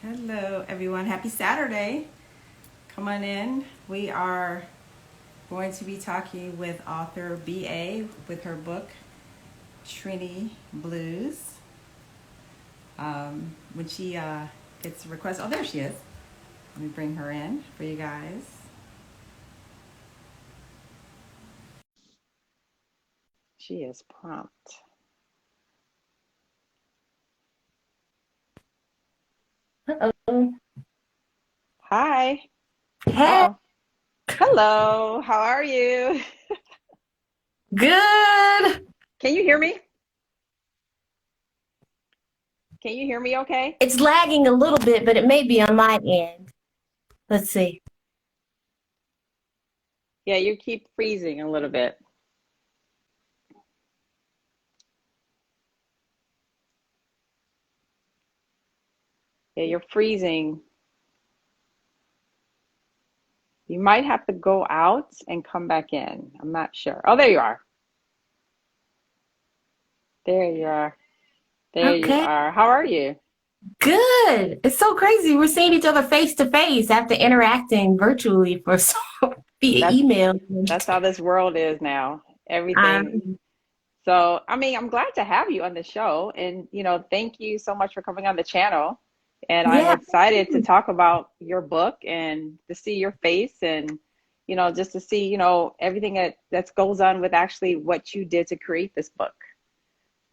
Hello, everyone. Happy Saturday. Come on in. We are going to be talking with author Buie with her book, Trini Blues. When she gets a request, oh, there she is. Let me bring her in for you guys. She is prompt. Uh-oh. Hi. Hey, Uh-oh. Hello. How are you? good. Can you hear me? Can you hear me okay? It's lagging a little bit, but it may be on my end. Let's see. Yeah, you keep freezing a little bit. Yeah, you're freezing. You might have to go out and come back in. I'm not sure. Oh, there you are. There you are. There you Okay, are. How are you? good. It's so crazy. We're seeing each other face to face after interacting virtually for so via That's email. that's how this world is now. Everything. Um, So, I mean, I'm glad to have you on the show and, thank you so much for coming on the channel. And I'm yeah, excited to talk about your book and to see your face and, just to see, everything that goes on with actually what you did to create this book.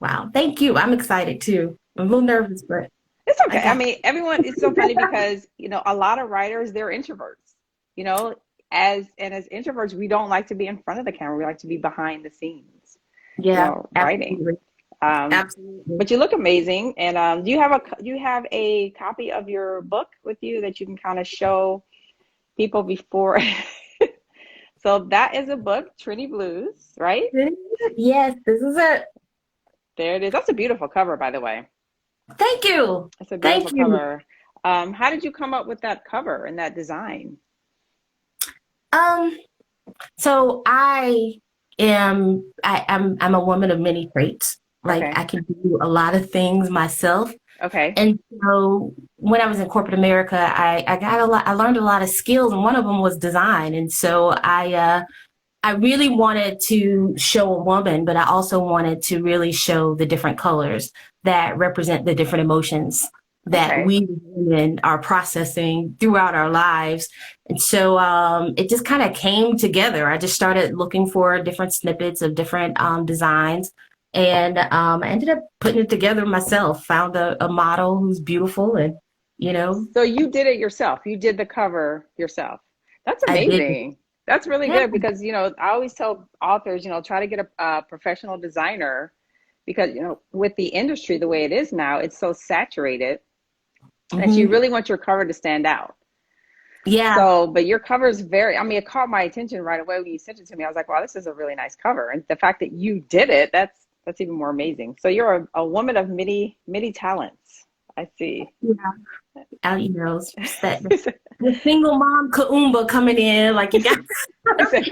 wow. Thank you. I'm excited too. I'm a little nervous, but It's I okay. I got mean, everyone, it's so funny because, a lot of writers, they're introverts, you know, as introverts, we don't like to be in front of the camera. We like to be behind the scenes, yeah, writing. absolutely. Um, Absolutely. but you look amazing. And do you have a copy of your book with you that you can kind of show people before? So that is a book, Trini Blues, right? Yes, this is it. There it is. That's a beautiful cover, by the way. Thank you. That's a beautiful Thank you. cover. How did you come up with that cover and that design? Um, So I'm a woman of many traits. Like Okay. I can do a lot of things myself. Okay. And so when I was in corporate America, I learned a lot of skills, and one of them was design. And so I really wanted to show a woman, but I also wanted to really show the different colors that represent the different emotions that Okay. we women are processing throughout our lives. And so it just kind of came together. I just started looking for different snippets of different designs. And I ended up putting it together myself, found a model who's beautiful and, you know, So you did it yourself. You did the cover yourself. That's I did. amazing. That's really Yeah. good because, I always tell authors, try to get a professional designer because, with the industry the way it is now, it's so saturated that you Hmm. really want your cover to stand out. Yeah. So, but your cover is I mean, it caught my attention right away when you sent it to me. I was like, wow, this is a really nice cover. And the fact that you did it, that's even more amazing. So you're a woman of many, many talents. I see. Yeah. Out, it's that the single mom kaumba coming in. Like you got,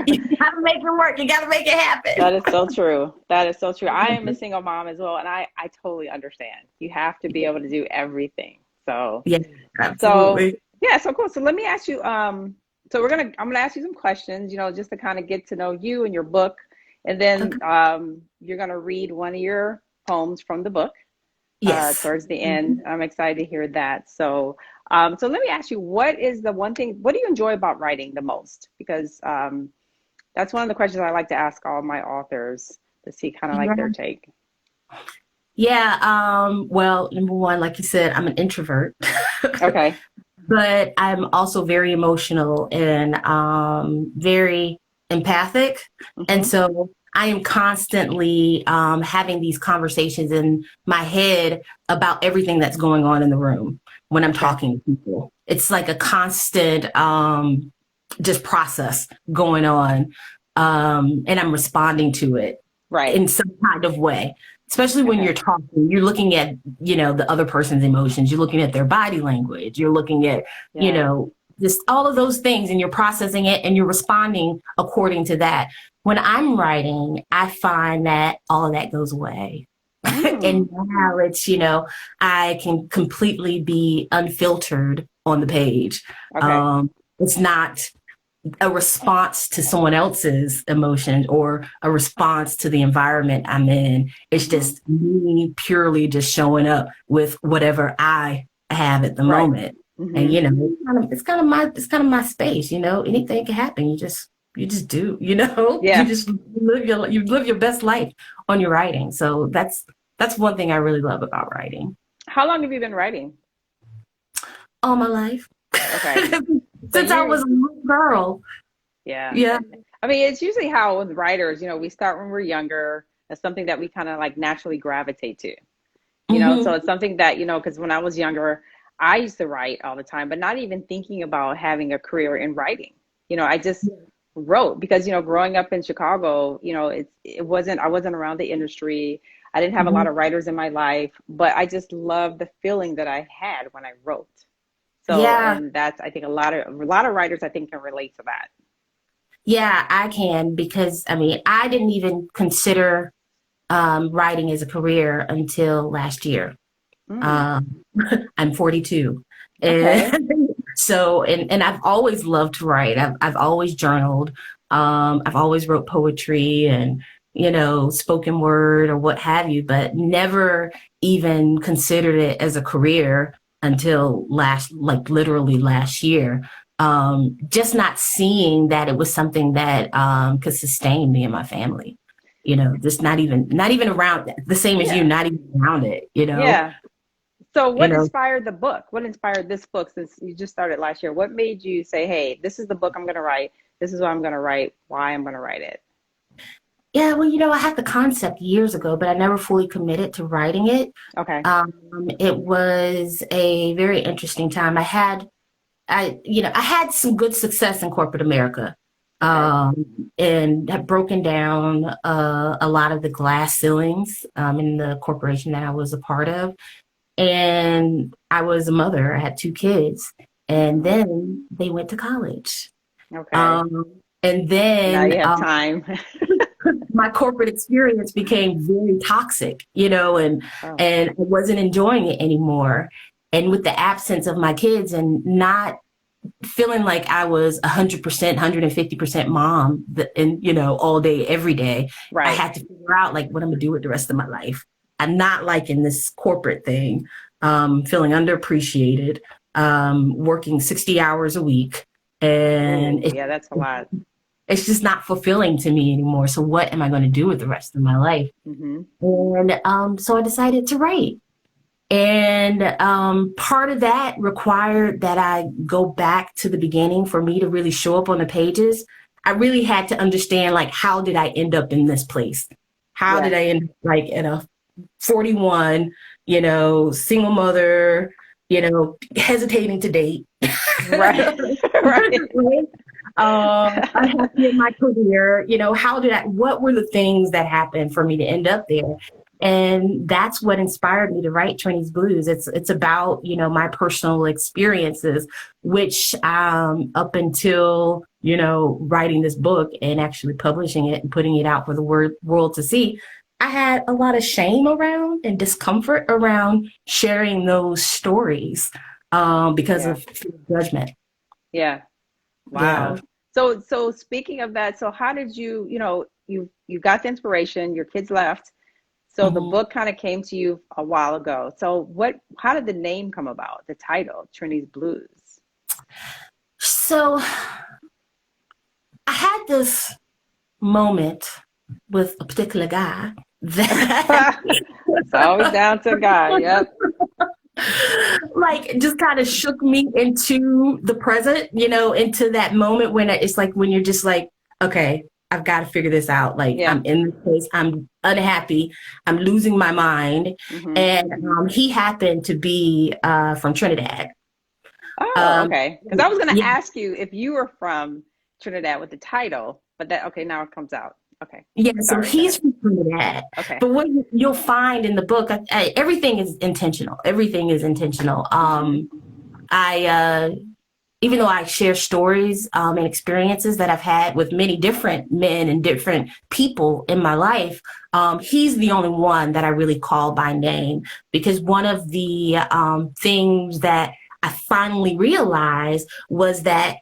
you got to make it work. You got to make it happen. That is so true. That is so true. I am a single mom as well, and I totally understand. You have to be able to do everything. So, Yeah, so absolutely. yeah, so cool. So let me ask you, so I'm gonna ask you some questions, just to kind of get to know you and your book, and then Okay. you're gonna read one of your poems from the book Yes. towards the end. Mhm. I'm excited to hear that. So, so let me ask you, what is the one thing? What do you enjoy about writing the most? Because that's one of the questions I like to ask all my authors to see kind of like their Yeah. take. Yeah. Well, number one, like you said, I'm an introvert, Okay. but I'm also very emotional and very empathic. And Hmm. so I am constantly having these conversations in my head about everything that's going on in the room when I'm Okay. talking to people. It's like a constant just process going on. And I'm responding to it Right. in some kind of way, especially when you're Okay. talking, you're looking at, the other person's emotions, you're looking at their body language, you're looking at, Yeah. just all of those things, and you're processing it and you're responding according to that. When I'm writing, I find that all of that goes away. Mm. And now it's, I can completely be unfiltered on the page. Okay. It's not a response to someone else's emotion or a response to the environment I'm in. It's Hmm. just me purely just showing up with whatever I have at the Right. moment. And Hmm. it's kind of my space, anything can happen. You just do, you Yeah. just you live your best life on your writing. So that's one thing I really love about writing. How long have you been writing? All my life. Okay. So Since I was you, a little girl. yeah. Yeah. I mean, it's usually how with writers, we start when we're younger. It's something that we kind of like naturally gravitate to, so Hmm. it's something that, because when I was younger, I used to write all the time, but not even thinking about having a career in writing. I just wrote because, growing up in Chicago, I wasn't around the industry. I didn't have a lot of writers in my life, but I just loved the feeling that I had when I wrote. So, Yeah. and that's, I think a lot of writers, I think, can relate to that. Yeah, I can because I mean, I didn't even consider writing as a career until last year. Mm, Um, I'm 42, okay. and and I've always loved to write. I've always journaled. I've always wrote poetry and spoken word or what have you, but never even considered it as a career until literally last year. Just not seeing that it was something that could sustain me and my family. Just not even around the same as you, Yeah. not even around it. Yeah. So You what know, inspired the book? What inspired this book since you just started last year? What made you say, hey, this is the book I'm going to write. This is what I'm going to write, why I'm going to write it. yeah, well, I had the concept years ago, but I never fully committed to writing it. Okay. It was a very interesting time. I had some good success in corporate America, Okay. and have broken down a lot of the glass ceilings in the corporation that I was a part of. And I was a mother. I had two kids, and Hmm. then they went to college. Okay. And Now then you have time. my corporate experience became very toxic, and Oh, and I wasn't enjoying it anymore. And with the absence of my kids and not feeling like I was 100%, 150% mom, and all day, every day, I right. had to figure out like what I'm gonna do with the rest of my life. I'm not liking this corporate thing, feeling underappreciated, working 60 hours a week, and Oh, yeah, that's a lot. it's just not fulfilling to me anymore. So what am I going to do with the rest of my life? Hmm. And so I decided to write. And part of that required that I go back to the beginning for me to really show up on the pages. I really had to understand, like, how did I end up in this place? How Yeah. did I end up like in a 41, single mother, hesitating to date? Right. Right. Right? Unhappy in my career. What were the things that happened for me to end up there? And that's what inspired me to write Trini's Blues. It's about, my personal experiences, which up until, writing this book and actually publishing it and putting it out for the world to see, I had a lot of shame around and discomfort around sharing those stories because Yeah. of judgment. Yeah. Yeah. Wow. So speaking of that, so how did you got the inspiration, your kids left. So the Mhm. book kind of came to you a while ago. So how did the name come about? The title, Trini's Blues. So I had this moment with a particular guy that It's always down to God. Yep. like just kind of shook me into the present, into that moment when it's like when you're just like, okay, I've got to figure this out. Like Yeah. I'm in this place, I'm unhappy, I'm losing my mind. Hmm. And he happened to be from Trinidad. Oh, Um, okay. Because I was going to yeah, ask you if you were from Trinidad with the title, but okay, now it comes out. Okay. Yeah, so Sorry, go he's ahead. from Trinidad. Okay. But what you'll find in the book, everything is intentional. Everything is intentional. Hmm. I even though I share stories and experiences that I've had with many different men and different people in my life, he's the only one that I really call by name, because one of the things that I finally realized was that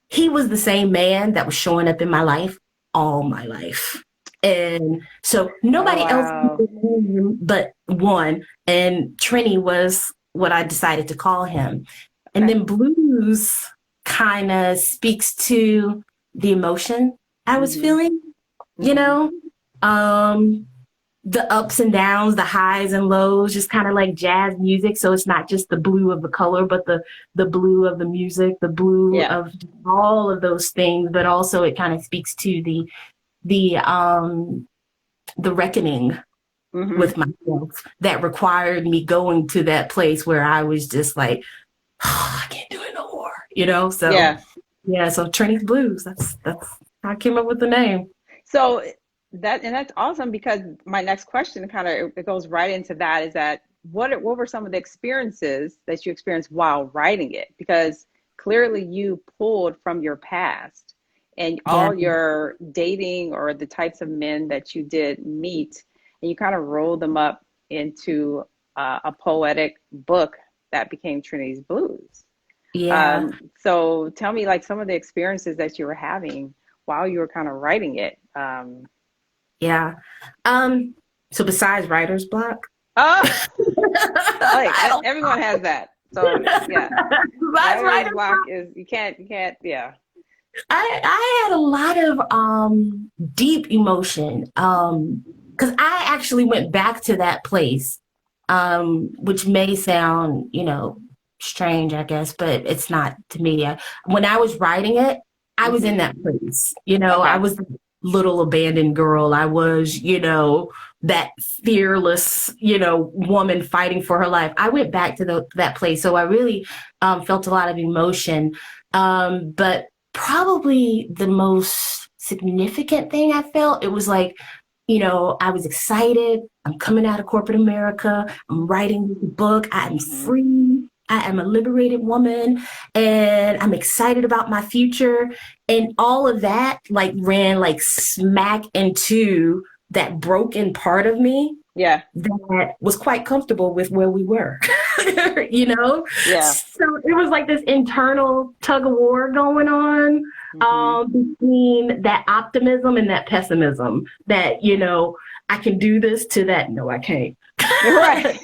he was the same man that was showing up in my life all my life. And so Oh, nobody else wow. but one, and Trini was what I decided to call him. And Okay. then blues kind of speaks to the emotion I was Mm-hmm. feeling, you Mm-hmm. know, um, the ups and downs, the highs and lows, just kind of like jazz music. So it's not just the blue of the color, but the blue of the music, the blue Yeah. of all of those things. But also it kind of speaks to the the reckoning Mm-hmm. with myself that required me going to that place where I was just like, oh, I can't do it no more, you know? So Yeah. yeah, so Trini's Blues, that's how I came up with the name. So that's awesome, because my next question kind of it goes right into that, is that what were some of the experiences that you experienced while writing it? Because clearly you pulled from your past and Yeah, all your dating or the types of men that you did meet, and you kind of rolled them up into a poetic book that became Trinity's Blues. yeah, So tell me, like, some of the experiences that you were having while you were kind of writing it. yeah. Um, so besides writer's block, Oh, like I don't everyone has that. So yeah, besides writer's writer's block block, is you can't, yeah. I had a lot of deep emotion. Because I actually went back to that place, which may sound, strange, I guess, but it's not to me. When I was writing it, I was in Hmm. that place. I Okay. was the little abandoned girl. I was, that fearless, woman fighting for her life. I went back to that place. So I really felt a lot of emotion. But probably the most significant thing I felt, it was like, I was excited. I'm coming out of corporate America. I'm writing this book. I'm Hmm. free. I am a liberated woman and I'm excited about my future. And all of that like ran like smack into that broken part of me Yeah. that was quite comfortable with where we were, you know? Yeah. So it was like this internal tug of war going on Hmm. between that optimism and that pessimism that, I can do this to that, no, I can't. Right.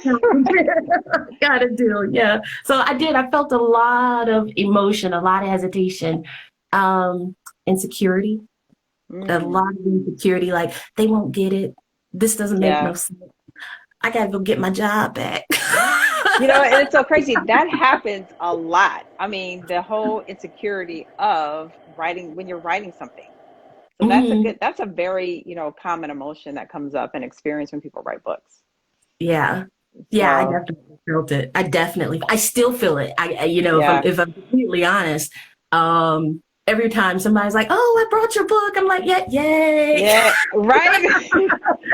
Gotta do, yeah. So I did, I felt a lot of emotion, a lot of hesitation, um, insecurity, a Mm. lot of insecurity, like they won't get it. This doesn't make no Yeah. sense. I gotta go get my job back. And it's so crazy. That happens a lot. I mean, the whole insecurity of writing when you're writing something. So Hmm. that's a very, common emotion that comes up and experience when people write books. Yeah. Yeah, I So, definitely felt it. I still feel it. If I'm yeah. completely honest, every time somebody's like, "Oh, I brought your book," I'm like, "Yeah, yay!" Yeah, right.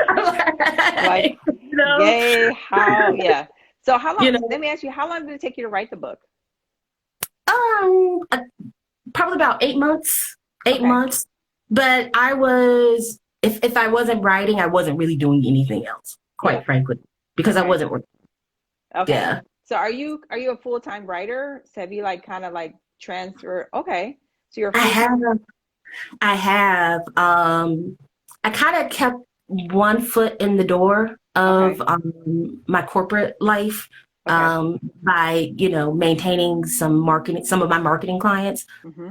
Like, Like, yay, how, yeah. So how long, you know, let me ask you, how long did it take you to write the book? um, uh, probably about 8 months. Eight Okay. months. But I was, if I wasn't writing, I wasn't really doing anything else, Yeah. quite frankly, because I Okay. wasn't working. Okay. Yeah. So are you a full-time writer? So have you like kind of like transfer? Okay. So you're a I have, full-time. I have, I kind of kept one foot in the door of Okay. my corporate life Okay. by, maintaining some of my marketing clients, Hmm.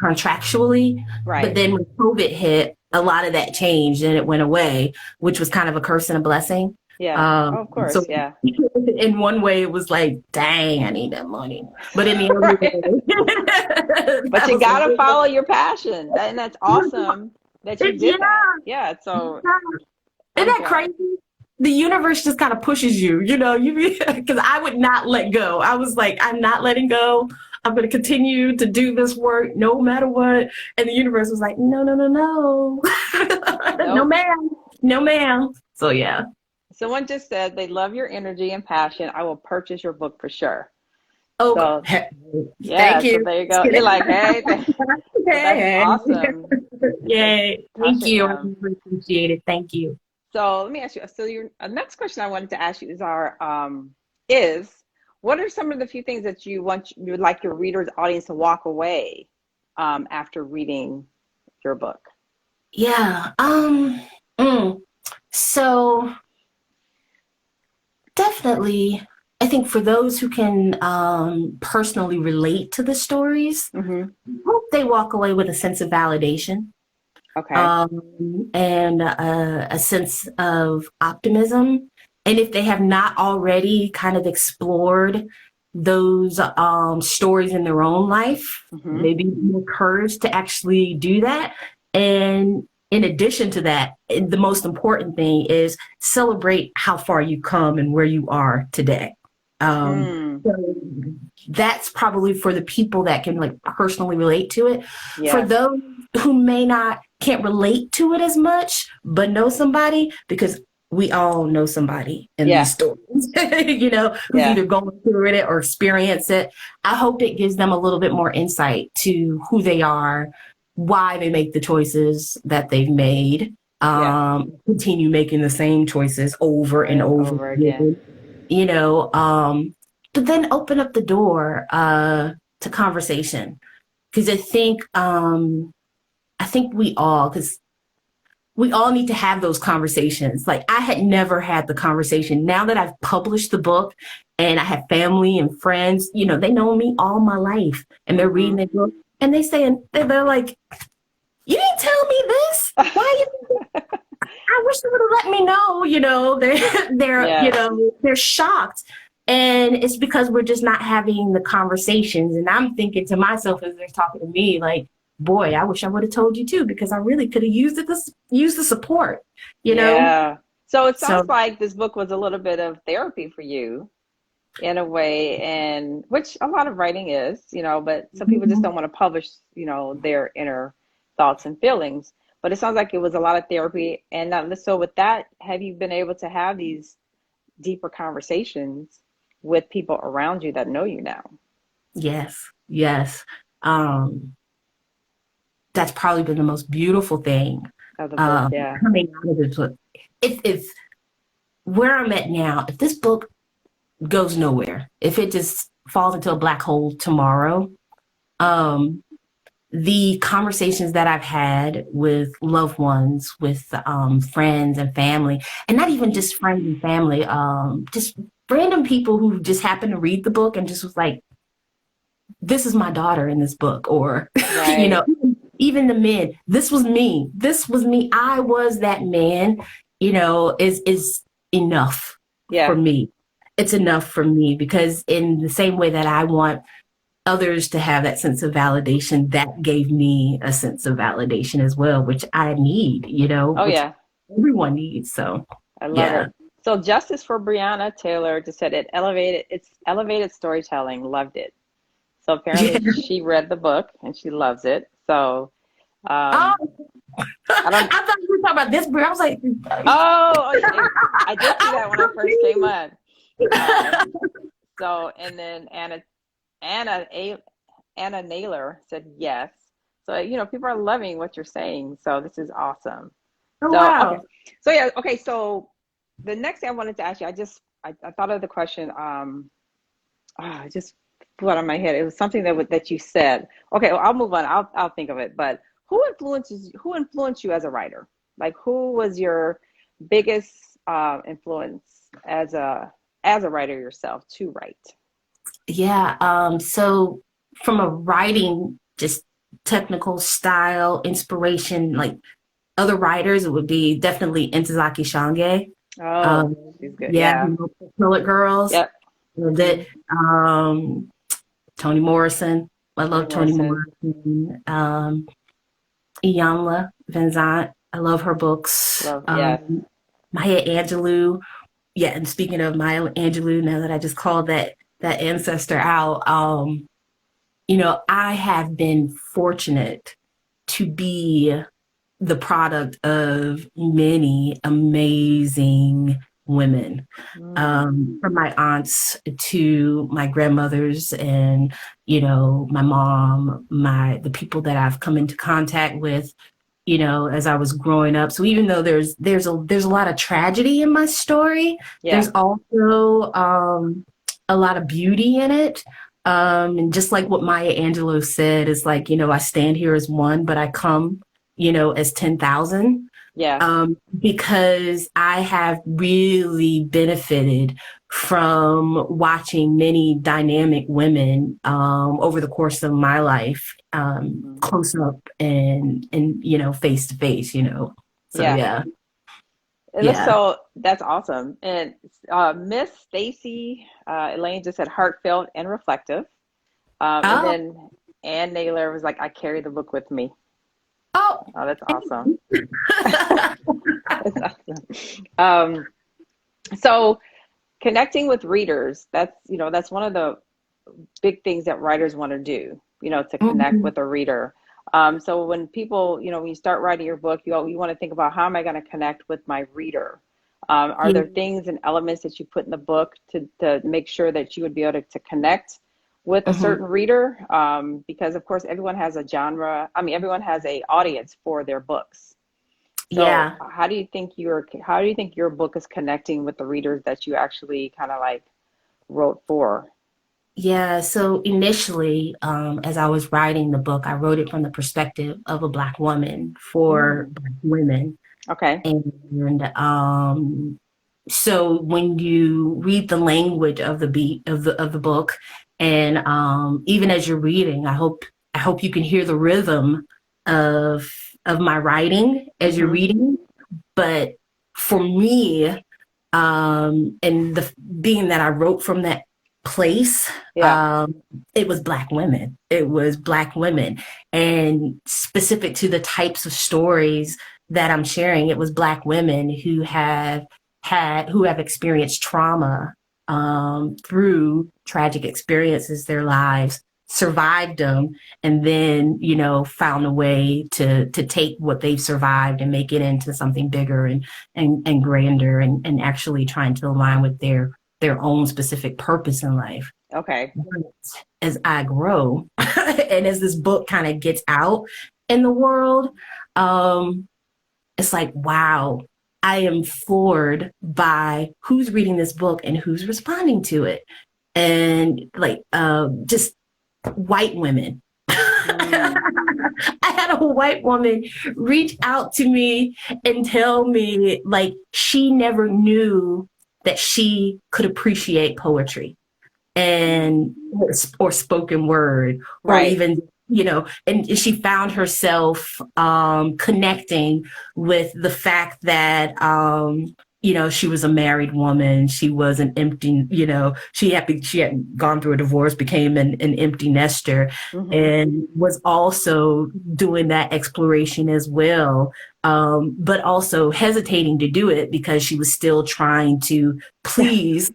contractually. But Right. then when COVID hit, a lot of that changed and it went away, which was kind of a curse and a blessing. Yeah. Um, Oh, of course. so Yeah. in one way, it was like, dang, I need that money. But in the other Right. way, But that you was like, gotta follow your passion. And that's awesome that you yeah, did that. Yeah. So yeah. Isn't I'm that glad. crazy? The universe just kind of pushes you, because I would not let go. I was like, I'm not letting go. I'm going to continue to do this work no matter what. And the universe was like, no, no, no, no. No, Nope. ma'am. No, ma'am. So, yeah. Someone just said they love your energy and passion. I will purchase your book for sure. Oh, So thank yeah, so you. there you Just go. You're kidding. like, hey, so that's Hey, awesome. It says yay. Thank Tasha you. I M. really appreciate it. Thank you. So let me ask you. So your next question I wanted to ask you is what are some of the few things that you would like your readers audience to walk away after reading your book? Yeah. Mm. So definitely, I think for those who can personally relate to the stories, Mm-hmm. I hope they walk away with a sense of validation, Okay. and a sense of optimism. And if they have not already kind of explored those stories in their own life, Mm-hmm. maybe more courage to actually do that. And in addition to that, the most important thing is celebrate how far you come and where you are today. Um, Mm. so that's probably for the people that can like personally relate to it. For Yes. those who may not can't relate to it as much, but know somebody, because we all know somebody in these Yeah. stories, who's Yeah. either going through it or experience it. I hope it gives them a little bit more insight to who they are, why they make the choices that they've made, Yeah. continue making the same choices over and And over over again. again, you know, um, but then open up the door to conversation. Because I think because we all need to have those conversations. Like I had never had the conversation. Now that I've published the book and I have family and friends, they know me all my life and they're reading Mm-hmm. the book and they're like, you didn't tell me this. Why? I wish they would have let me know. Yes. They're shocked. And it's because we're just not having the conversations. And I'm thinking to myself as they're talking to me, like, boy, I wish I would have told you too, because I really could have used the support, you know? Yeah. So it sounds So, like this book was a little bit of therapy for you in a way, and which a lot of writing is, but some people just don't want to publish, their inner thoughts and feelings. But it sounds like it was a lot of therapy. And so with that, have you been able to have these deeper conversations with people around you that know you now? yes, yes. Um, that's probably been the most beautiful thing Of the book, yeah. coming out of this book. It's where I'm at now. If this book goes nowhere, if it just falls into a black hole tomorrow, um, the conversations that I've had with loved ones, with friends and family, and not even just friends and family, just random people who just happened to read the book and just was like, this is my daughter in this book, or, you Right. know, even the men, this was me. This was me. I was that man, is enough for Yeah. me. It's enough for me because in the same way that I want others to have that sense of validation, that gave me a sense of validation as well, which I need, Oh, which yeah. everyone needs. So, I love yeah. it. So Justice for Brianna Taylor just said it's elevated storytelling. Loved it. So Yeah. apparently she read the book and she loves it. So Oh, um, I don't. I thought you were talking about this, but I was like, I did see I that when I was first came confused. on. Um, so and then Anna A, Anna Naylor said yes. So people are loving what you're saying. So this is awesome. Oh, So okay. wow. So yeah. Okay. So the next thing I wanted to ask you, I thought of the question. I just blew out of my head. It was something that you said. Okay, well, I'll move on. I'll think of it. But who influenced you as a writer? Like who was your biggest influence as a writer yourself to write? Yeah. So from a writing, just technical style, inspiration, like other writers, it would be definitely Intozaki Shange. Oh, Um, she's good. yeah, Yeah. Poet Girls. Yep. That Hmm. Toni Morrison. I Toni love Toni Morrison. Morrison. Iyanla Vanzant. I love her books. Love. Yes. Maya Angelou. Yeah, and speaking of Maya Angelou, now that I just called that ancestor out, I have been fortunate to be the product of many amazing women, from my aunts to my grandmothers and, my mom, the people that I've come into contact with, as I was growing up. So even though there's a lot of tragedy in my story, Yeah. there's also a lot of beauty in it. And just like what Maya Angelou said, is like, I stand here as one, but I come, as 10,000. Yeah. Because I have really benefited from watching many dynamic women over the course of my life, close up and face to face. So Yeah. yeah, It looks yeah. so, that's awesome. And Miss Stacy Elaine just said heartfelt and reflective. And Oh, then Ann Naylor was like, I carry the book with me. oh. Oh, that's awesome. That's awesome. So connecting with readers, that's one of the big things that writers want to do, to connect Mhm. with a reader. So when people, when you start writing your book, you want to think about, how am I going to connect with my reader? Are Yeah. there things and elements that you put in the book to make sure that you would be able to connect with a Mhm. certain reader? Because of course, everyone has a genre. I mean, everyone has a audience for their books. So Yeah. how do you think your book is connecting with the readers that you actually kind of like wrote for? Yeah, so initially, as I was writing the book, I wrote it from the perspective of a Black woman for Mm, Black women. okay. And so when you read the language of the beat of the book, and even as you're reading, I hope you can hear the rhythm of my writing as you're Mm-hmm. reading. But for me, and being that I wrote from that place, Yeah. it was Black women. It was Black women, and specific to the types of stories that I'm sharing, it was Black women who have experienced trauma through tragic experiences, their lives, survived them, and then found a way to take what they've survived and make it into something bigger and grander, and actually trying to align with their own specific purpose in life. Okay. But as I grow and as this book kind of gets out in the world, um, it's like, wow, I am floored by who's reading this book and who's responding to it. And like, just white women. Mm, I had a white woman reach out to me and tell me like she never knew that she could appreciate poetry and or spoken word, or right. even and she found herself connecting with the fact that she was a married woman. She was an empty, she had gone through a divorce, became an empty nester, Mm-hmm. and was also doing that exploration as well, but also hesitating to do it because she was still trying to please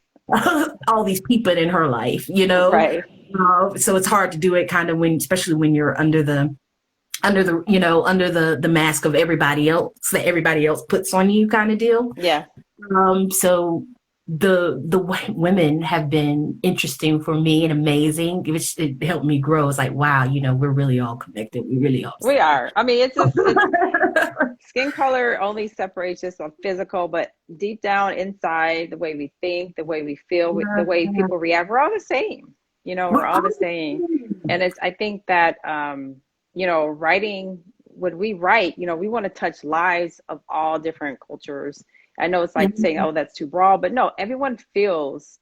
all these people in her life. Right. So it's hard to do it kind of especially when you're under the mask of everybody else that everybody else puts on you, kind of deal. Yeah. So the white women have been interesting for me and amazing, which it helped me grow. It's like, wow, we're really all connected. We really are. We are. I mean, it's skin color only separates us on physical, but deep down inside, the way we think, the way we feel, the way people react, we're all the same. We're We're all all the same. And I think that, writing, when we write, we want to touch lives of all different cultures. I know it's like saying, oh, that's too broad, but no, everyone feels,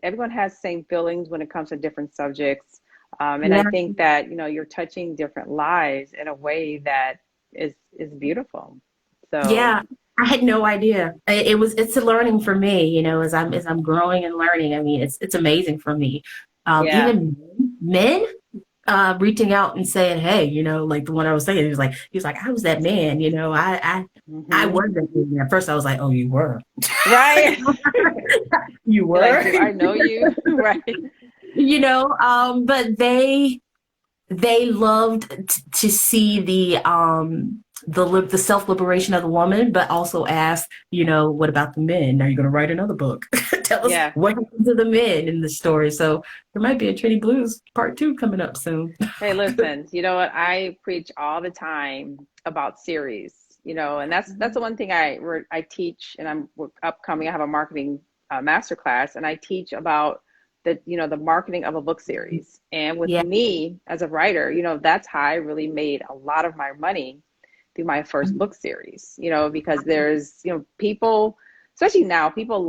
everyone has the same feelings when it comes to different subjects. And I yeah. think that, you're touching different lives in a way that is beautiful. So Yeah, I had no idea. It's a learning for me, as I'm growing and learning. I mean, it's amazing for me. yeah. Even men reaching out and saying, "Hey, like the one I was saying, he was like, I was that man, I Hmm. was that man." At first, I was like, "Oh, you were, Right. you You're like, were," do I know you? Right. But they loved to see the self-liberation of the woman, but also ask, what about the men? Are you going to write another book? Tell us Yeah. what happened to the men in the story. So there might be a Trini Blues part 2 coming up soon. Hey, listen, you know what? I preach all the time about series, and that's the one thing I teach, and we're upcoming. I have a marketing master class, and I teach about the marketing of a book series. And with Yeah. me as a writer, that's how I really made a lot of my money through my first book series, because there's, people, especially now, people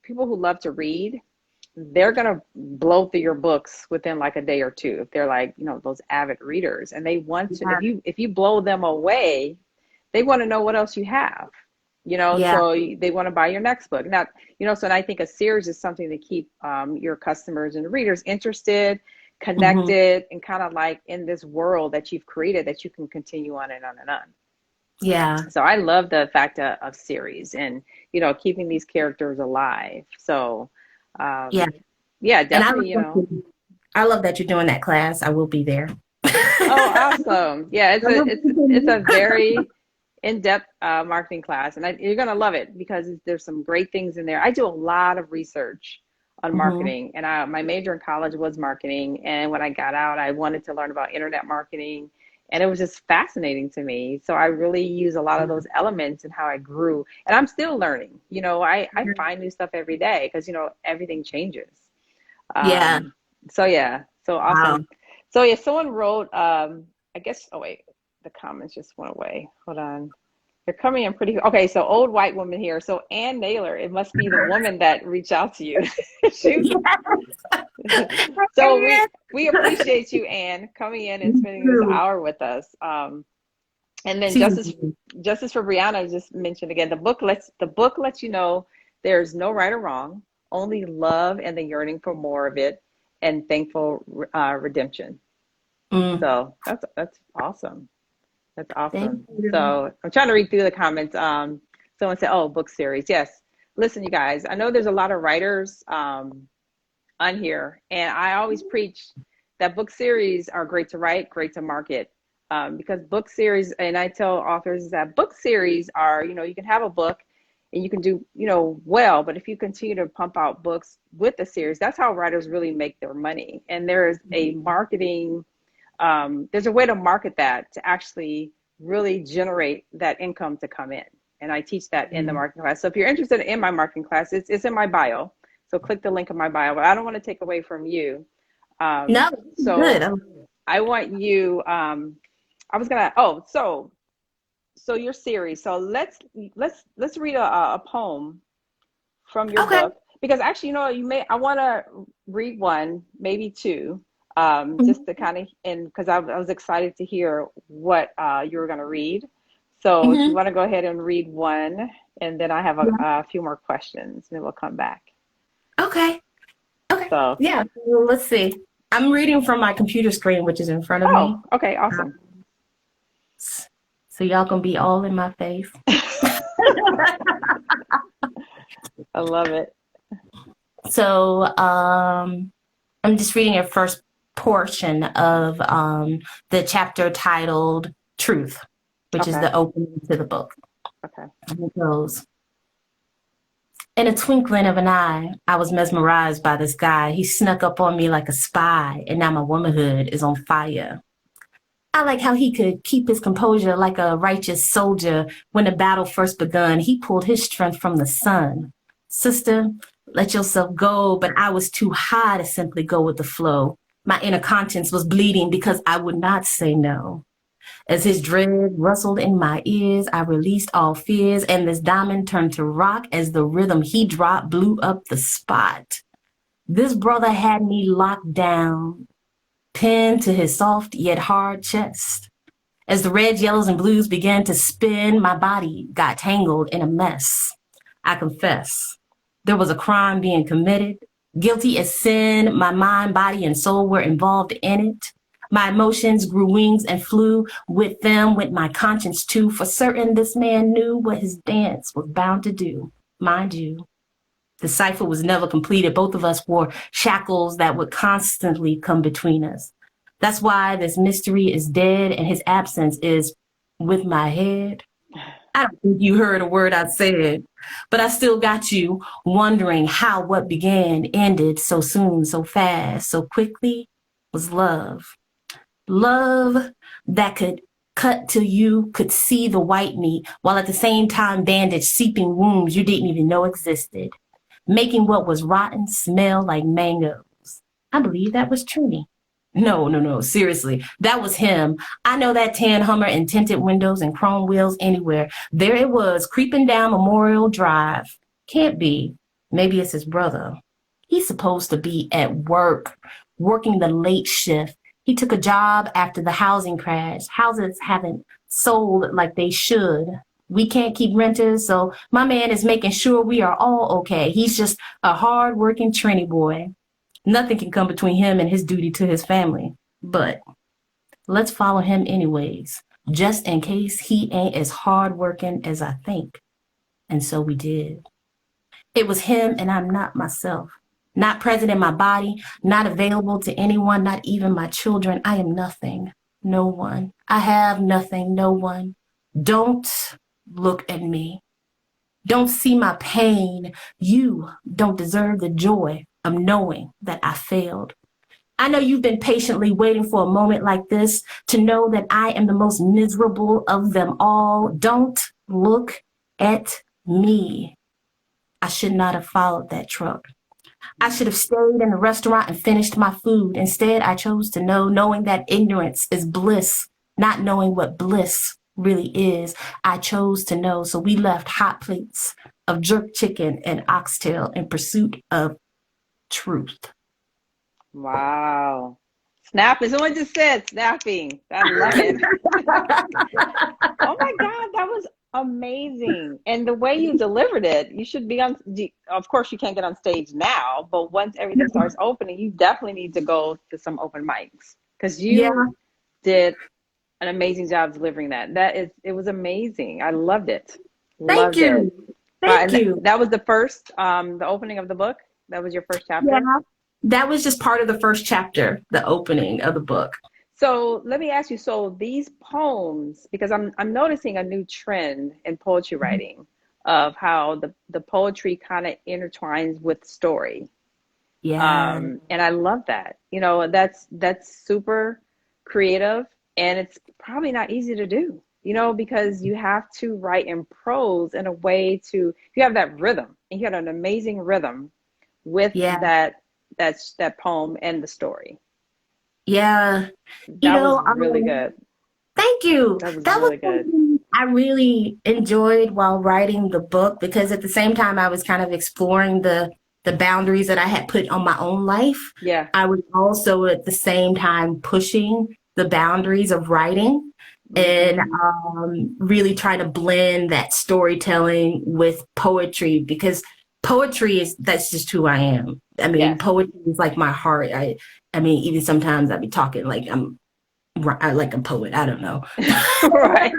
who love to read, they're going to blow through your books within like a day or two if they're like, those avid readers, and they want to, if you blow them away, they want to know what else you have, Yeah. so they want to buy your next book. Now, so and I think a series is something to keep your customers and readers interested, connected, and kind of like in this world that you've created that you can continue on and on and on. Yeah. So I love the fact of series and, keeping these characters alive. So, Yeah. yeah, And definitely, I love that you're doing that class. I will be there. Oh, awesome. Yeah, it's a very in-depth marketing class, and you're going to love it because there's some great things in there. I do a lot of research on marketing, and my major in college was marketing. And when I got out, I wanted to learn about internet marketing, and it was just fascinating to me. So I really use a lot of those elements in how I grew, and I'm still learning. I find new stuff every day because, everything changes. Yeah. So yeah, so awesome. Wow. So yeah, someone wrote, I guess, oh wait, the comments just went away. Hold on. They're coming in pretty, okay, so old white woman here. So Ann Naylor, it must be the woman that reached out to you. So we appreciate you, Ann, coming in and spending this hour with us. And then Justice for Brianna just mentioned again, the book lets you know there's no right or wrong, only love and the yearning for more of it, and thankful redemption. So that's awesome. That's awesome. So I'm trying to read through the comments. Someone said, "Oh, book series." Yes. Listen, you guys. I know there's a lot of writers on here, and I always preach that book series are great to write, great to market, because book series. And I tell authors that book series are, you can have a book, and you can do, well. But if you continue to pump out books with the series, that's how writers really make their money. And there is a marketing. There's a way to market that to actually really generate that income to come in. And I teach that in the marketing class. So if you're interested in my marketing class, it's in my bio. So click the link in my bio, but I don't want to take away from you. No, so good. I want you, so your series. So let's read a poem from your book, because actually, I want to read one, maybe two. Just to kind of, and because I was excited to hear what you were going to read. So if you want to go ahead and read one, and then I have a few more questions, and then we'll come back. Okay. So yeah, well, let's see. I'm reading from my computer screen, which is in front of me. Oh, okay, awesome. So y'all gonna be all in my face. I love it. So I'm just reading a first portion of the chapter titled Truth, which is the opening to the book. Okay. And it goes, in a twinkling of an eye, I was mesmerized by this guy. He snuck up on me like a spy, and now my womanhood is on fire. I like how he could keep his composure like a righteous soldier. When the battle first begun, he pulled his strength from the sun. Sister, let yourself go, but I was too high to simply go with the flow. My inner conscience was bleeding because I would not say no. As his dread rustled in my ears, I released all fears, and this diamond turned to rock as the rhythm he dropped blew up the spot. This brother had me locked down, pinned to his soft yet hard chest. As the reds, yellows, and blues began to spin, my body got tangled in a mess. I confess, there was a crime being committed. Guilty as sin, my mind, body, and soul were involved in it. My emotions grew wings and flew. With them went my conscience too. For certain, this man knew what his dance was bound to do. Mind you, the cipher was never completed. Both of us wore shackles that would constantly come between us. That's why this mystery is dead, and his absence is with my head. I don't think you heard a word I said, but I still got you wondering how what began ended so soon, so fast, so quickly was love. Love that could cut till you could see the white meat while at the same time bandage seeping wounds you didn't even know existed, making what was rotten smell like mangoes. I believe that was Trini. No, no, no, seriously. That was him. I know that tan Hummer and tinted windows and chrome wheels anywhere. There it was, creeping down Memorial Drive. Can't be. Maybe it's his brother. He's supposed to be at work, working the late shift. He took a job after the housing crash. Houses haven't sold like they should. We can't keep renters, so my man is making sure we are all okay. He's just a hard-working Trini boy. Nothing can come between him and his duty to his family. But let's follow him anyways, just in case he ain't as hard-working as I think. And so we did. It was him, and I'm not myself. Not present in my body, not available to anyone, not even my children. I am nothing, no one. I have nothing, no one. Don't look at me. Don't see my pain. You don't deserve the joy of knowing that I failed. I know you've been patiently waiting for a moment like this to know that I am the most miserable of them all. Don't look at me. I should not have followed that truck. I should have stayed in the restaurant and finished my food. Instead, I chose to know, knowing that ignorance is bliss, not knowing what bliss really is. I chose to know. So we left hot plates of jerk chicken and oxtail in pursuit of truth. Wow. Snapping. Someone just said snapping. I love it. Oh my God, that was amazing. And the way you delivered it, you should be on, of course, you can't get on stage now, but once everything starts opening, you definitely need to go to some open mics because you did an amazing job delivering that. It was amazing. I loved it. Thank Loved you. it. Thank you. That was the first, the opening of the book. That was your first chapter. Yeah, that was just part of the first chapter, the opening of the book. So let me ask you, so these poems, because I'm noticing a new trend in poetry writing of how the poetry kind of intertwines with story. Yeah. And I love that. You know, that's super creative and it's probably not easy to do, you know, because you have to write in prose in a way to, you have that rhythm and you had an amazing rhythm with that poem and the story. Yeah. That was really good. Thank you. That was really good. Something I really enjoyed while writing the book because at the same time I was kind of exploring the boundaries that I had put on my own life. Yeah. I was also at the same time pushing the boundaries of writing and really trying to blend that storytelling with poetry because poetry that's just who I am. I mean, poetry is like my heart. I mean, even sometimes I'd be talking like I'm like a poet. I don't know. Right.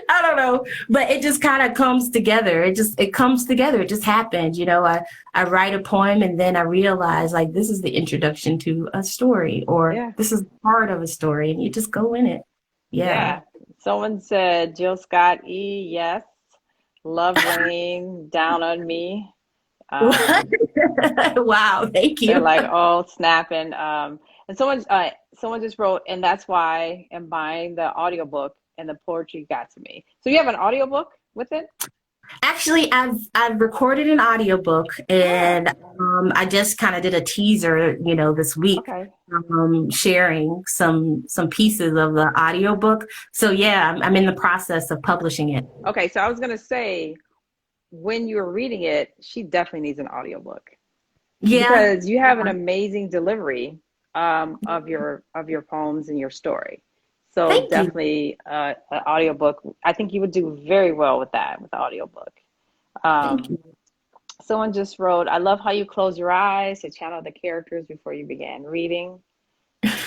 I don't know, but it just kind of comes together. It comes together. It just happens. You know, I write a poem and then I realize like this is the introduction to a story or this is part of a story and you just go in it. Yeah. Someone said, Jill Scott E, yes. Love rain down on me. Wow, thank you. They're like, oh, snapping. And someone just wrote, and that's why I'm buying the audiobook and the poetry got to me. So you have an audiobook with it? Actually, I've recorded an audiobook and I just kind of did a teaser, you know, this week, sharing some pieces of the audiobook. So yeah, I'm in the process of publishing it. Okay, so I was gonna say, when you're reading it, she definitely needs an audiobook. Yeah, because you have an amazing delivery of your poems and your story. So Thank definitely an audiobook. I think you would do very well with that, with the audiobook. Thank you. Someone just wrote, I love how you close your eyes to channel the characters before you began reading.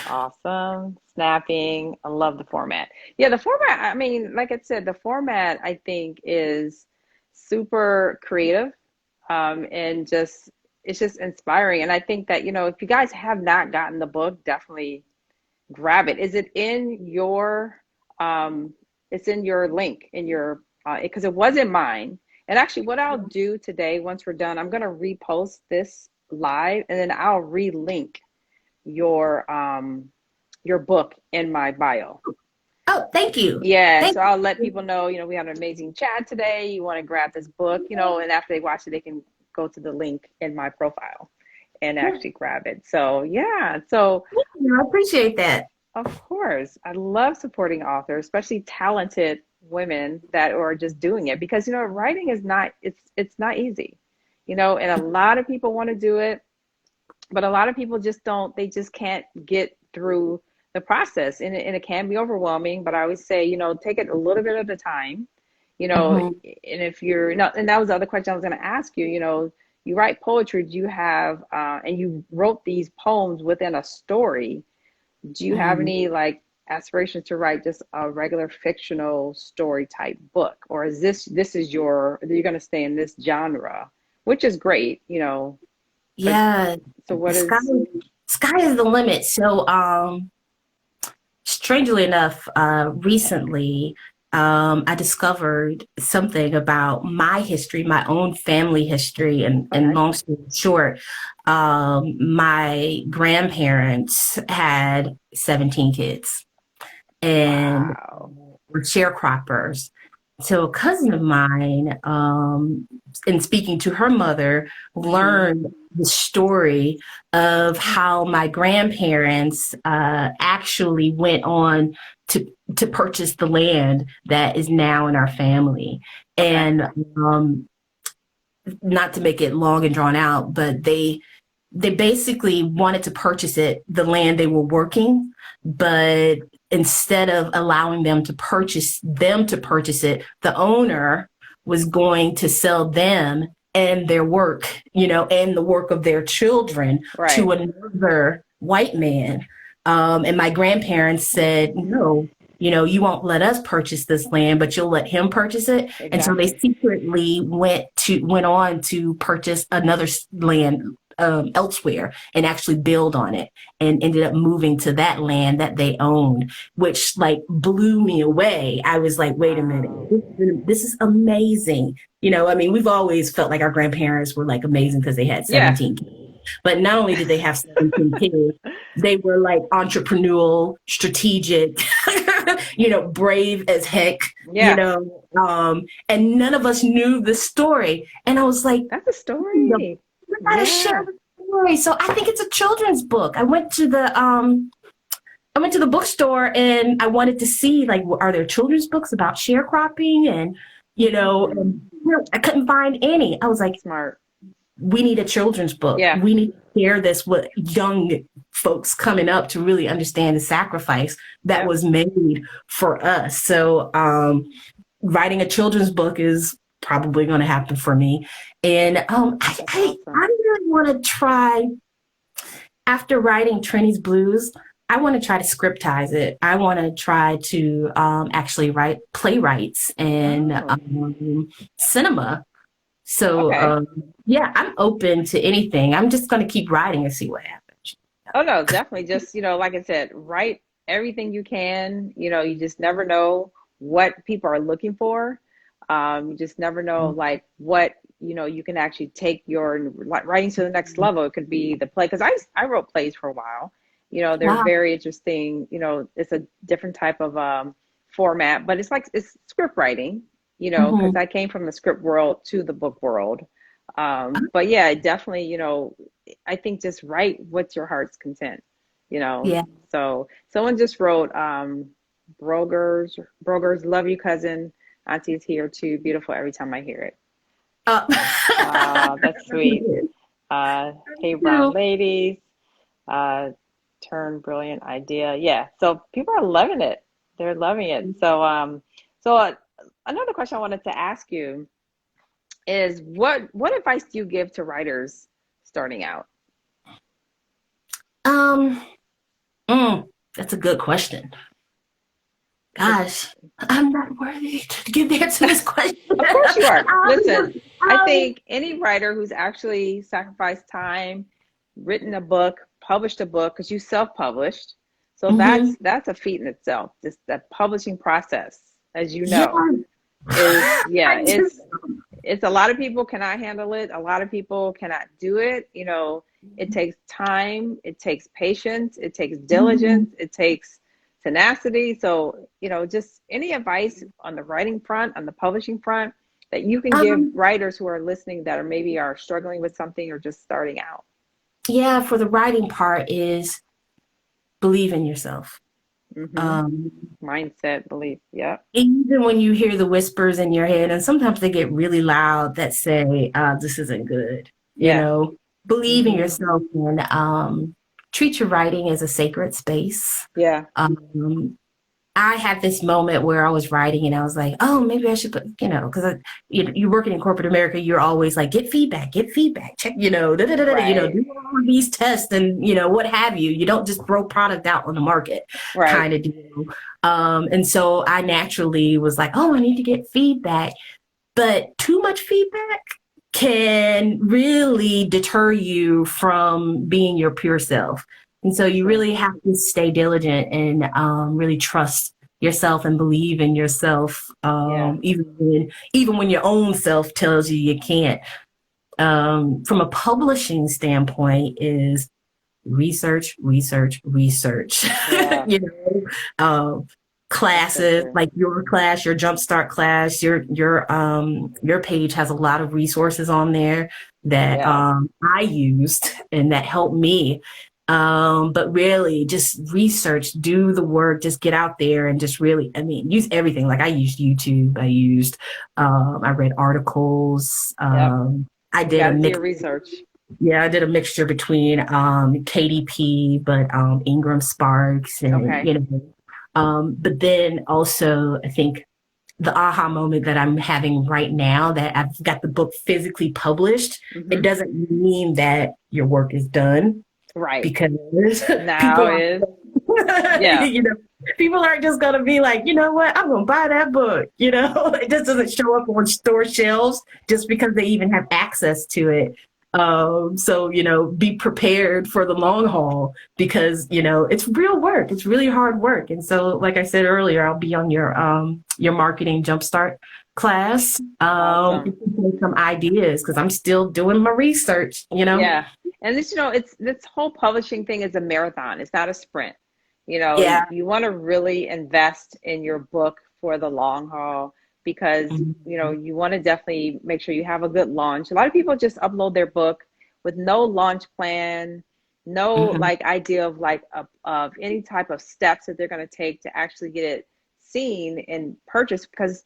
Awesome. Snapping. I love the format. Yeah, the format, I mean, like I said, the format I think is super creative and just it's just inspiring. And I think that, you know, if you guys have not gotten the book, definitely grab it. Is it in your it's in your link in your because it wasn't mine. And actually, what I'll do today, once we're done, I'm gonna repost this live, and then I'll relink your book in my bio. Oh, thank you. Yeah, Thank so I'll let people know, we had an amazing chat today. You want to grab this book, and after they watch it, they can go to the link in my profile and actually grab it. So yeah, so you. I appreciate that. of course, I love supporting authors, especially talented women that are just doing it because writing is not it's not easy, and a lot of people want to do it, but a lot of people just don't. They just can't get through the process, and it can be overwhelming. But I always say, take it a little bit at a time, Mm-hmm. and if you're not, and that was the other question I was going to ask you. You write poetry. Do you have, and you wrote these poems within a story. Do you have Mm-hmm. any like aspirations to write just a regular fictional story type book, or is this is you're going to stay in this genre, which is great, but Yeah, so what sky is, sky is the limit. So strangely enough, recently, I discovered something about my history, my own family history, and okay, long story short, my grandparents had 17 kids and wow, were sharecroppers. So a cousin of mine, in speaking to her mother, mm-hmm. learned the story of how my grandparents actually went on to purchase the land that is now in our family. Okay, And not to make it long and drawn out, but they basically wanted to purchase it, the land they were working, but instead of allowing them to purchase it, the owner was going to sell them and their work, and the work of their children right, to another white man. And my grandparents said, no, you won't let us purchase this land, but you'll let him purchase it. And so they exactly, secretly went on to purchase another land elsewhere and actually build on it, and ended up moving to that land that they owned, which like blew me away. I was like, wait a minute, wow, this is amazing. I mean, we've always felt like our grandparents were like amazing because they had yeah, 17 kids. But not only did they have 17 kids, they were like entrepreneurial, strategic, brave as heck, yeah, and none of us knew the story. And I was like, that's a story, I gotta share yeah, the story. So I think it's a children's book. I went to the bookstore and I wanted to see, like, are there children's books about sharecropping? And mm, I couldn't find any. I was like, smart, we need a children's book. yeah, We need to share this with young folks coming up to really understand the sacrifice that yep, was made for us. So writing a children's book is probably going to happen for me. And that's I awesome, really want to try, after writing Trini's Blues, I want to try to scriptize it. I want to try to actually write playwrights and oh, cinema. So okay. yeah, I'm open to anything. I'm just going to keep writing and see what happens. Oh no, definitely. Just, like I said, write everything you can. You just never know what people are looking for. You just never know like what, you can actually take your writing to the next level. It could be the play, because I wrote plays for a while. They're Wow. very interesting. It's a different type of format, but it's script writing, because Hmm. I came from the script world to the book world. But yeah, definitely, I think just write what's your heart's content, you know. Yeah. So someone just wrote, Brogers, love you, cousin. Auntie's here too. Beautiful every time I hear it. Uh, That's sweet. Hey, brown ladies. Uh, turn brilliant idea. Yeah. So people are loving it. They're loving it. So another question I wanted to ask you is what advice do you give to writers starting out? um, that's a good question. Because Gosh, I'm not worthy to give the answer to this question. of course you are. Listen, I Um, think any writer who's actually sacrificed time, written a book, published a book, because you self-published, so mhm. that's a feat in itself. Just that publishing process. as you Yeah, know, is yeah, I do. it's a lot of people cannot handle it. A lot of people cannot do it. You know, it takes time, it takes patience, it takes Mhm. diligence, it takes tenacity. So, you know, just any advice on the writing front, on the publishing front that you can give Um, writers who are listening that are maybe are struggling with something or just starting out. yeah, for the writing part is believe in yourself. Mm-hmm. Um, Mindset, belief. Yep. even when you hear the whispers in your head, and sometimes they get really loud that say, this isn't good, Yeah. believe in Mm-hmm. yourself and treat your writing as a sacred space. Yeah. Um, I had this moment where I was writing and I was like, oh, maybe I should put, because you're working in corporate America, you're always like, get feedback, check, da, da, da, da, Right. do all of these tests and, what have you. You don't just throw product out on the market Right. kind of deal. And so I naturally was like, oh, I need to get feedback. But too much feedback can really deter you from being your pure self. And so you True. really have to stay diligent and really trust yourself and believe in yourself, Yeah. even when your own self tells you you can't. From a publishing standpoint, is research, research, research. Yeah. you know, um, That's so classes true. like your class, your Jumpstart class, your page has a lot of resources on there that Yeah. I used and that helped me. But really, just research, do the work, just get out there and just really, I mean, use everything. Like I used YouTube, I read articles. Yep. I You did got a to do mix your research. yeah, I did a mixture between KDP, but Ingram Sparks, and Okay. but then also I think the aha moment that I'm having right now that I've got the book physically published, it Mm-hmm. doesn't mean that your work is done Right. because people Now are, is, yeah. people aren't just gonna be like, you know what, I'm gonna buy that book. It just doesn't show up on store shelves just because they even have access to it. So be prepared for the long haul because it's real work. It's really hard work. And so, like I said earlier, I'll be on your marketing jumpstart class. Awesome. Some ideas because I'm still doing my research. Yeah. And this, it's this whole publishing thing is a marathon. It's not a sprint. Yeah. You want to really invest in your book for the long haul because, Mhm. you want to definitely make sure you have a good launch. A lot of people just upload their book with no launch plan, no Mhm. like idea of like of any type of steps that they're going to take to actually get it seen and purchased because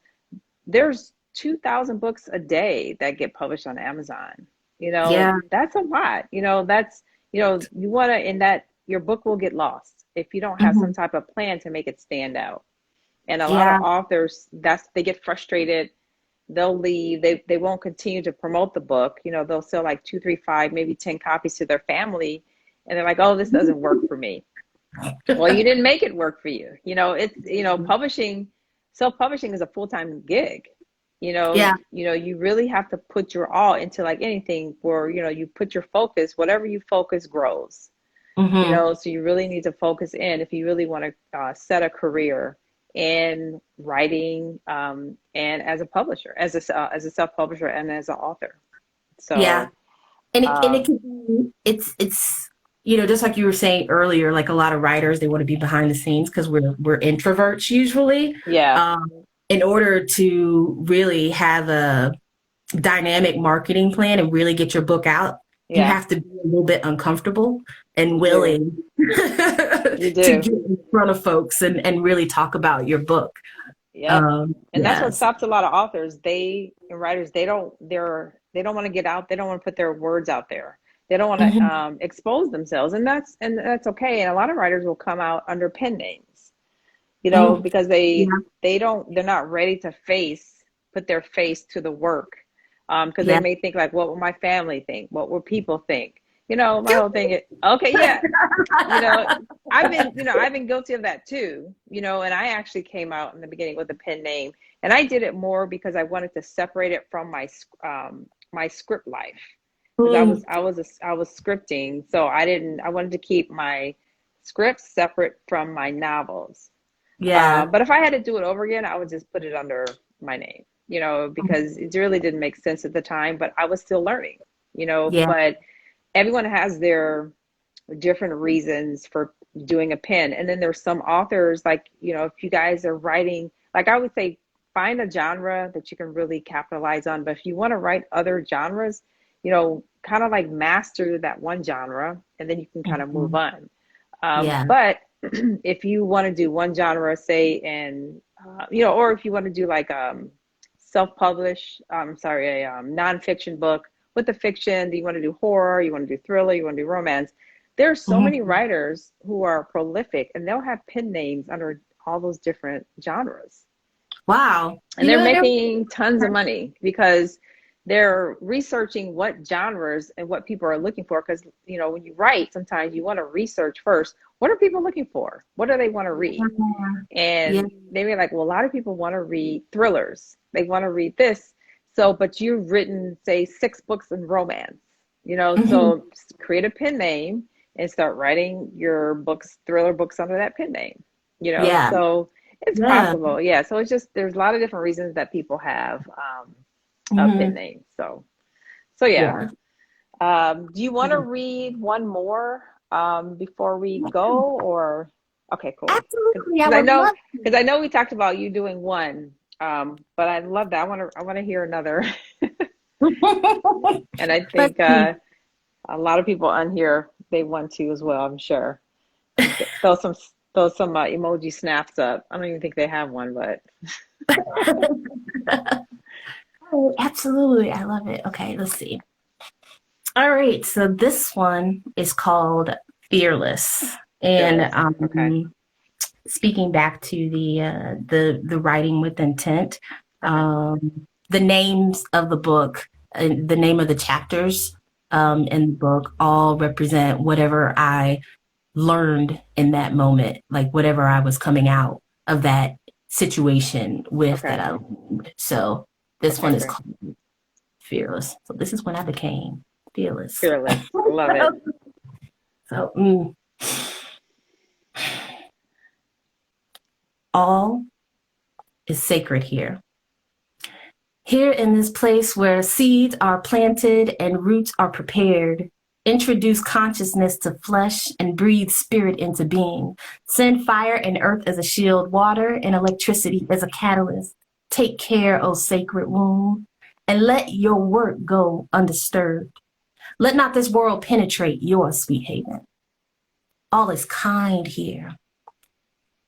there's 2,000 books a day that get published on Amazon. Yeah. That's a lot. That's, you want to, in that your book will get lost if you don't have some Mhm. type of plan to make it stand out. And a lot of Yeah. authors, they get frustrated. They'll leave. They won't continue to promote the book. They'll sell like two, three, five, maybe 10 copies to their family. And they're like, oh, this doesn't work for me. Well, you didn't make it work for you. Publishing, self-publishing is a full-time gig. Yeah. You really have to put your all into like anything where, you put your focus, whatever you focus grows. Mhm. So you really need to focus in if you really want to set a career in writing and as a publisher, as a self-publisher and as an author. Yeah. So, And it um, can be it's just like you were saying earlier, like a lot of writers they want to be behind the scenes because we're introverts usually. yeah, Um, in order to really have a dynamic marketing plan and really get your book out, you yeah, have to be a little bit uncomfortable and you do. willing You to do. get in front of folks and really talk about your book. Yep. And that's what Yes. stops a lot of authors. And writers, they don't want to get out. They don't want to put their words out there. They don't want to Mhm. expose themselves. And that's okay. And a lot of writers will come out under pen names, Mhm. because Yeah. they're not ready to put their face to the work. Because they Yeah. may think like, what will my family think? What will people think? My whole thing is, okay, yeah, you know I've been guilty of that too, and I actually came out in the beginning with a pen name, and I did it more because I wanted to separate it from my script life, because Mm. I was scripting, so I wanted to keep my scripts separate from my novels. Yeah. But if I had to do it over again, I would just put it under my name, because it really didn't make sense at the time, but I was still learning, Yeah. but everyone has their different reasons for doing a pen. And then there's some authors, like, if you guys are writing, like I would say, find a genre that you can really capitalize on. But if you want to write other genres, kind of like master that one genre, and then you can kind of move Mhm. on. Yeah. But if you want to do one genre, say, and or if you want to do like self-publish, sorry, a nonfiction book with a fiction, do you want to do horror, you want to do thriller, you want to do romance? There are so many Mhm. writers who are prolific, and they'll have pen names under all those different genres. Wow. And they're making tons of money because they're researching what genres and what people are looking for. Because, when you write, sometimes you want to research first. What are people looking for? What do they want to read? Yeah. And they were like, well, a lot of people want to read thrillers. They want to read this. So, but you've written, say, 6 books in romance, Mhm. so create a pen name and start writing your books, thriller books under that pen name, Yeah. so it's Yeah. possible. Yeah. So it's just, there's a lot of different reasons that people have a pen Mhm. name. So yeah. Yeah. Do you want to read one more before we go, or okay, cool. Absolutely. I Because I would know, love because I know we talked about you doing one, but I love that. I want to hear another. to. And I Let's think see. a lot of people on here, they want to as well, I'm sure. And throw some emoji snaps up. I don't even think they have one, but Oh, absolutely. I love it. Okay, let's see. All right. So this one is called Fearless. And fearless. Okay. speaking back to the writing with intent, Okay. the names of the book, the name of the chapters in the book all represent whatever I learned in that moment, like whatever I was coming out of that situation with that Okay. I learned. So this Okay. one is Great. called Fearless. So this is when I became fearless. Fearless. Love it. So all is sacred here. Here in this place where seeds are planted and roots are prepared, introduce consciousness to flesh and breathe spirit into being. Send fire and earth as a shield, water and electricity as a catalyst. Take care, O sacred womb, and let your work go undisturbed. Let not this world penetrate your sweet haven. All is kind here.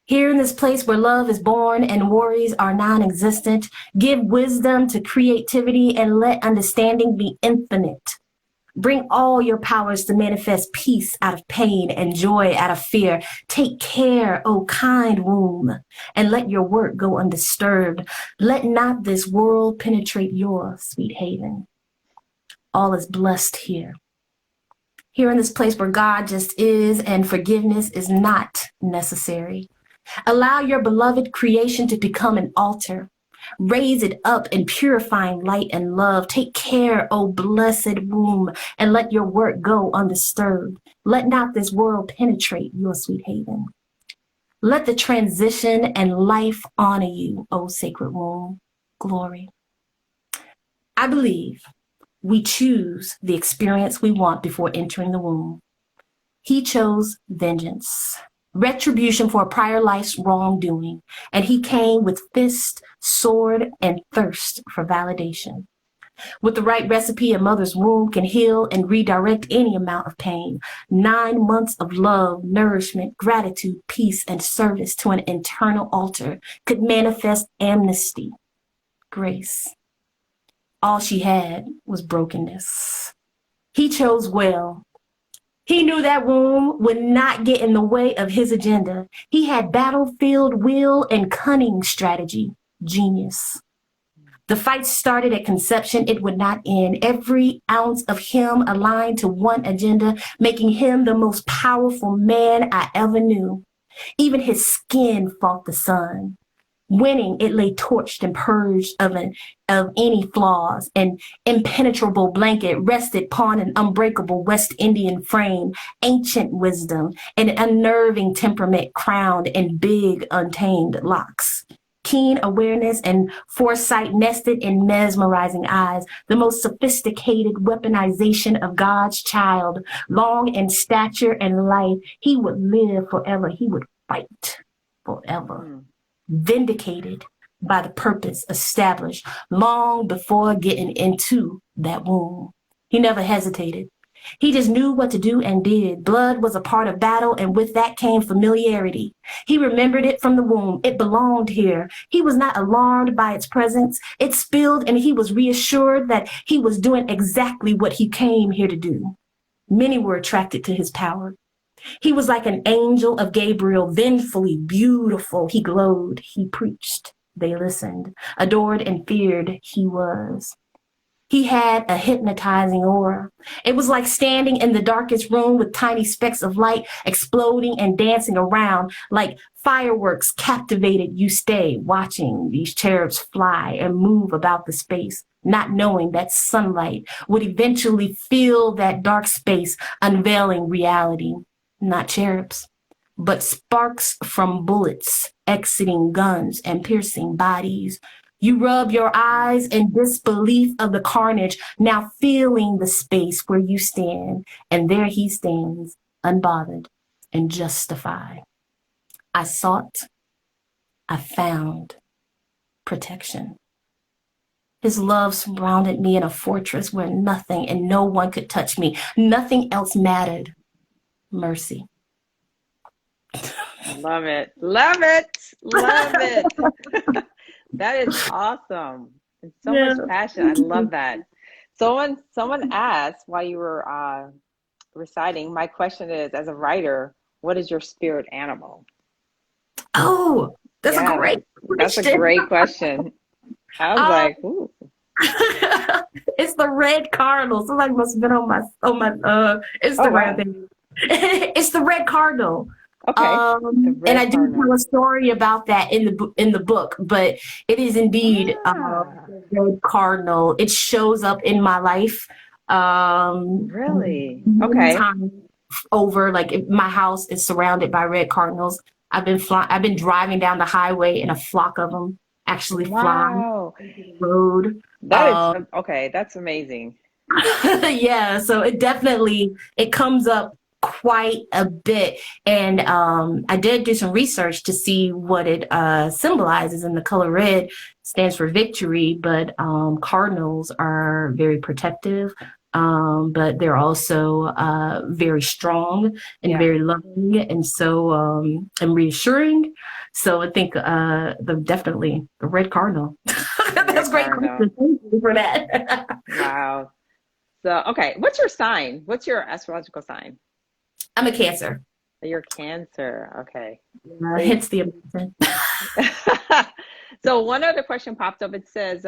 Here in this place where love is born and worries are non-existent, give wisdom to creativity and let understanding be infinite. Bring all your powers to manifest peace out of pain and joy out of fear. Take care, O kind womb, and let your work go undisturbed. Let not this world penetrate your sweet haven. All is blessed here. Here in this place where God just is and forgiveness is not necessary. Allow your beloved creation to become an altar. Raise it up in purifying light and love. Take care, O blessed womb, and let your work go undisturbed. Let not this world penetrate your sweet haven. Let the transition and life honor you, O sacred womb. Glory. I believe we choose the experience we want before entering the womb. He chose vengeance, retribution for a prior life's wrongdoing, and he came with fist, sword, and thirst for validation. With the right recipe, a mother's womb can heal and redirect any amount of pain. 9 months of love, nourishment, gratitude, peace, and service to an internal altar could manifest amnesty, grace. All she had was brokenness. He chose well. He knew that womb would not get in the way of his agenda. He had battlefield will and cunning strategy, genius. The fight started at conception. It would not end. Every ounce of him aligned to one agenda, making him the most powerful man I ever knew. Even his skin fought the sun. Winning, it lay torched and purged of any flaws. An impenetrable blanket rested upon an unbreakable West Indian frame, ancient wisdom, an unnerving temperament crowned in big, untamed locks. Keen awareness and foresight nested in mesmerizing eyes, the most sophisticated weaponization of God's child. Long in stature and life, he would live forever. He would fight forever. Vindicated by the purpose established long before getting into that womb. He never hesitated. He just knew what to do and did. Blood was a part of battle, and with that came familiarity. He remembered it from the womb. It belonged here. He was not alarmed by its presence. It spilled, and he was reassured that he was doing exactly what he came here to do. Many were attracted to his power. He was like an angel of Gabriel, vengefully beautiful. He glowed. He preached. They listened. Adored and feared he was. He had a hypnotizing aura. It was like standing in the darkest room with tiny specks of light exploding and dancing around. Like fireworks captivated, you stay watching these cherubs fly and move about the space, not knowing that sunlight would eventually fill that dark space, unveiling reality. Not cherubs, but sparks from bullets exiting guns and piercing bodies. You rub your eyes in disbelief of the carnage, now feeling the space where you stand, and there he stands, unbothered and justified. I sought, I found protection. His love surrounded me in a fortress where nothing and no one could touch me. Nothing else mattered. Mercy. Love it. Love it. Love it. That is awesome. And so much passion. I love that. Someone asked while you were reciting, my question is, as a writer, what is your spirit animal? Oh, that's a great question. That's a great question. I was like, ooh. It's the red cardinal. Somebody must have been on my Instagram thing. It's the red cardinal. Okay. And I do tell a story about that in the book, but it is indeed the red cardinal. It shows up in my life. Really? Okay. Time over, like my house is surrounded by red cardinals. I've been driving down the highway and a flock of them actually fly the road. That is okay. That's amazing. Yeah, so it comes up quite a bit, and I did do some research to see what it symbolizes, and the color red stands for victory, but cardinals are very protective, but they're also very strong and very loving, and so and reassuring. So I think definitely the red cardinal. That's great. Thank you for that. Wow. So okay, what's your sign? What's your astrological sign? I'm a Cancer. You're Cancer. Okay. Hence the emotion. So one other question popped up. It says,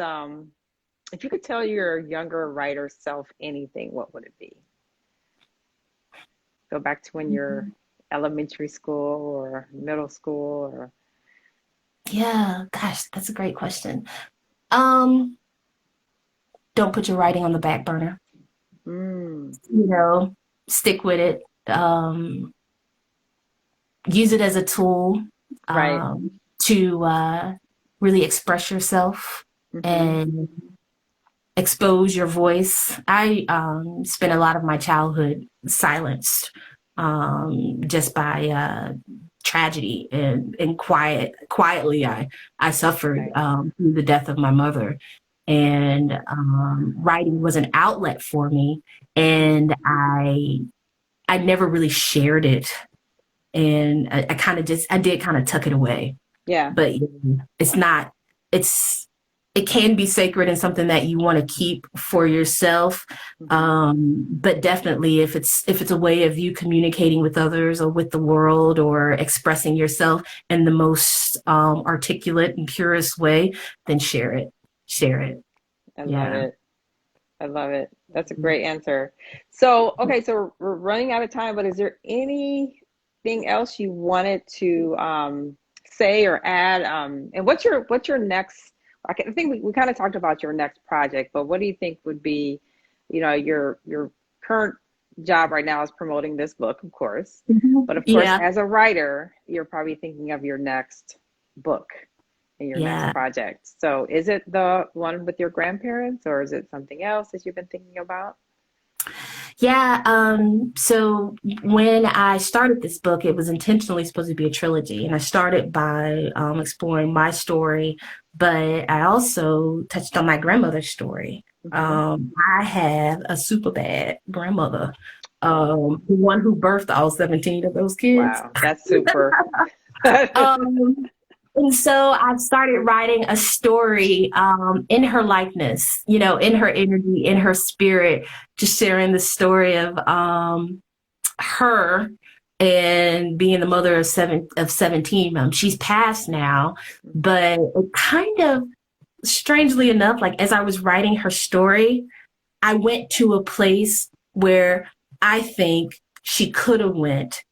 if you could tell your younger writer self anything, what would it be? Go back to when you're elementary school or middle school or. Yeah, gosh, that's a great question. Don't put your writing on the back burner. Stick with it. Use it as a tool to really express yourself and expose your voice. I spent a lot of my childhood silenced just by tragedy and quietly I suffered through the death of my mother, and writing was an outlet for me, and I never really shared it, and I did kind of tuck it away. Yeah. But it can be sacred and something that you want to keep for yourself. But definitely if it's a way of you communicating with others or with the world or expressing yourself in the most articulate and purest way, then share it. I love it. That's a great answer. So, okay, so we're running out of time, but is there anything else you wanted to say or add? And what's your next? I think we kind of talked about your next project, but what do you think would be, your current job right now is promoting this book, of course, but of course, Yeah. as a writer, you're probably thinking of your next book and your next project. So is it the one with your grandparents, or is it something else that you've been thinking about? Yeah. So when I started this book, it was intentionally supposed to be a trilogy. And I started by exploring my story, but I also touched on my grandmother's story. I have a super bad grandmother, the one who birthed all 17 of those kids. Wow, that's super. And so I started writing a story in her likeness, in her energy, in her spirit, just sharing the story of her and being the mother of 17. She's passed now, but it kind of, strangely enough, like as I was writing her story, I went to a place where I think she could have went,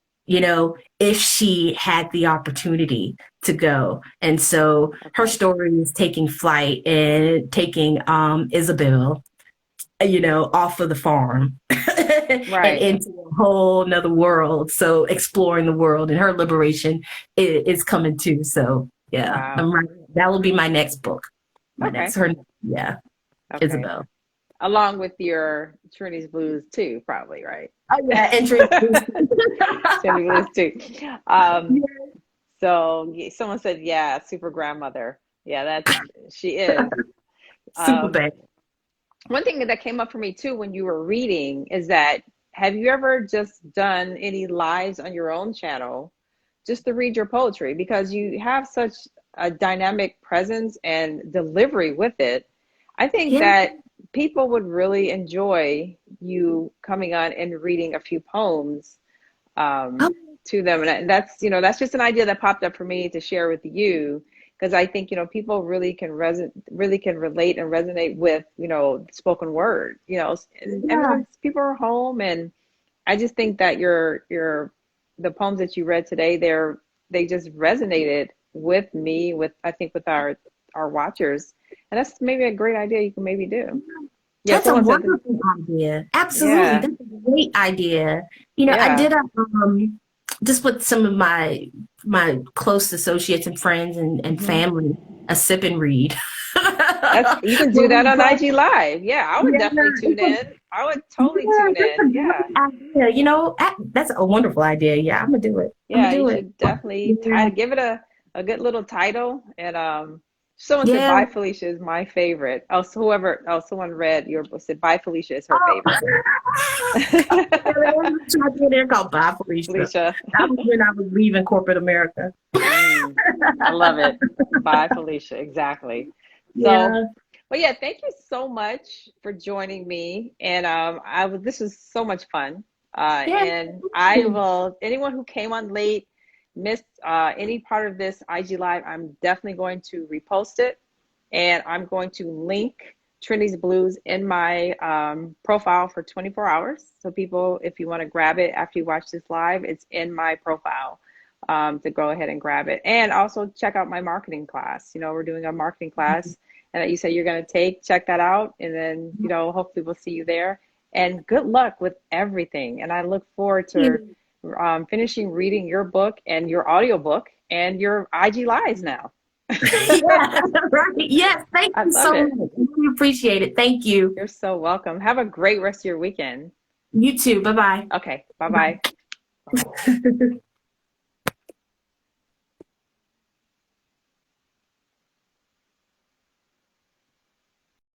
if she had the opportunity to go. And so her story is taking flight and taking Isabel, off of the farm and into a whole nother world. So exploring the world and her liberation is coming too. So yeah, Wow. that will be my next book. Isabel. Along with your Trini's Blues too, probably, right? Oh yeah, and Trini's Blues too. So someone said, yeah, super grandmother. Yeah, she is. Super bad. One thing that came up for me too when you were reading is that, have you ever just done any lives on your own channel just to read your poetry? Because you have such a dynamic presence and delivery with it. I think that people would really enjoy you coming on and reading a few poems to them. And that's just an idea that popped up for me to share with you, because I think, people really can relate and resonate with, spoken word, and people are home. And I just think that the poems that you read today, they just resonated with me, I think with our watchers. And that's maybe a great idea you can maybe do. Yeah, that's a wonderful idea. Absolutely. Yeah. That's a great idea. I did just with some of my close associates and friends and family, a sip and read. You can do that on IG Live. Yeah, I would definitely tune in. I would totally tune in. Yeah. That's a wonderful idea. Yeah, I'm gonna do it. Yeah, you should definitely give it a good little title. And someone said Bye Felicia is my favorite. Someone read your book, said Bye Felicia is her favorite. They're called Bye Felicia. That was when I was leaving corporate America. I love it. Bye Felicia. Exactly. So, well, yeah, thank you so much for joining me. And this was so much fun. And I will, anyone who came on late, missed any part of this IG Live, I'm definitely going to repost it, and I'm going to link Trini's Blues in my profile for 24 hours. So people, if you want to grab it after you watch this live, it's in my profile to go ahead and grab it. And also check out my marketing class. We're doing a marketing class and that you say you're going to check that out. And then, hopefully we'll see you there. And good luck with everything. And I look forward to finishing reading your book and your audiobook and your IG Lives now. Right. Yes, thank you so much. We appreciate it. Thank you. You're so welcome. Have a great rest of your weekend. You too. Bye-bye. Okay. Bye-bye.